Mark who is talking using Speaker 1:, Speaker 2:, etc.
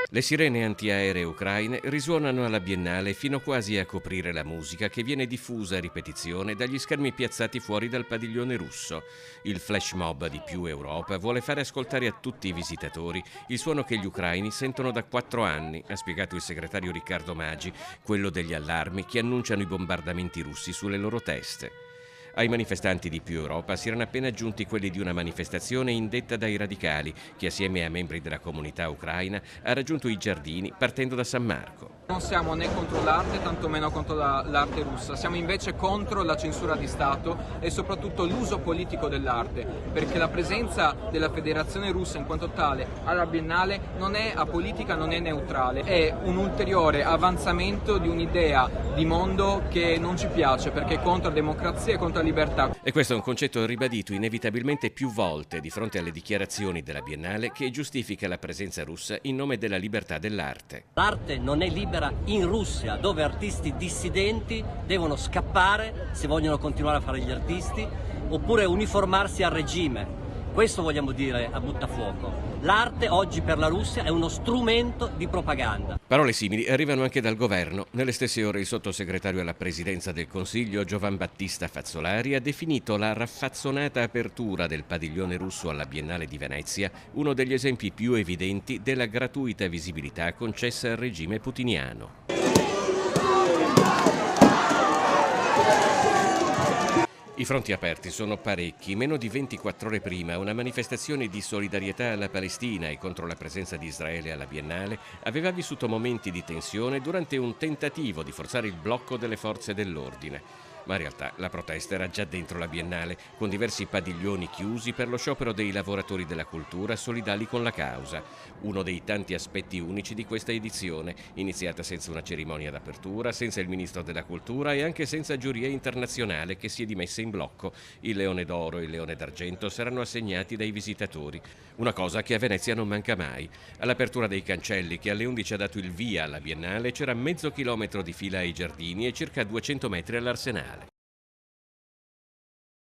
Speaker 1: Le sirene antiaeree ucraine risuonano alla Biennale fino quasi a coprire la musica che viene diffusa a ripetizione dagli schermi piazzati fuori dal padiglione russo. Il flash mob di Più Europa vuole fare ascoltare a tutti i visitatori il suono che gli ucraini sentono da 4 anni, ha spiegato il segretario Riccardo Magi, quello degli allarmi che annunciano i bombardamenti russi sulle loro teste. Ai manifestanti di Più Europa si erano appena aggiunti quelli di una manifestazione indetta dai radicali, che assieme a membri della comunità ucraina ha raggiunto i giardini partendo da San Marco.
Speaker 2: Non siamo né contro l'arte, tantomeno contro l'arte russa, siamo invece contro la censura di Stato e soprattutto l'uso politico dell'arte, perché la presenza della Federazione Russa in quanto tale alla Biennale non è apolitica, non è neutrale, è un ulteriore avanzamento di un'idea di mondo che non ci piace, perché è contro la democrazia e contro la libertà.
Speaker 1: E questo è un concetto ribadito inevitabilmente più volte di fronte alle dichiarazioni della Biennale che giustifica la presenza russa in nome della libertà dell'arte.
Speaker 3: L'arte non è libera in Russia, dove artisti dissidenti devono scappare se vogliono continuare a fare gli artisti, oppure uniformarsi al regime. Questo vogliamo dire a buttafuoco. L'arte oggi per la Russia è uno strumento di propaganda.
Speaker 1: Parole simili arrivano anche dal governo. Nelle stesse ore il sottosegretario alla presidenza del Consiglio Giovan Battista Fazzolari ha definito la raffazzonata apertura del padiglione russo alla Biennale di Venezia uno degli esempi più evidenti della gratuita visibilità concessa al regime putiniano. I fronti aperti sono parecchi. Meno di 24 ore prima, una manifestazione di solidarietà alla Palestina e contro la presenza di Israele alla Biennale aveva vissuto momenti di tensione durante un tentativo di forzare il blocco delle forze dell'ordine. Ma in realtà la protesta era già dentro la Biennale, con diversi padiglioni chiusi per lo sciopero dei lavoratori della cultura solidali con la causa. Uno dei tanti aspetti unici di questa edizione, iniziata senza una cerimonia d'apertura, senza il ministro della cultura e anche senza giuria internazionale che si è dimessa in blocco. Il Leone d'Oro e il Leone d'Argento saranno assegnati dai visitatori. Una cosa che a Venezia non manca mai. All'apertura dei cancelli, che alle 11 ha dato il via alla Biennale, c'era mezzo chilometro di fila ai giardini e circa 200 metri all'Arsenale.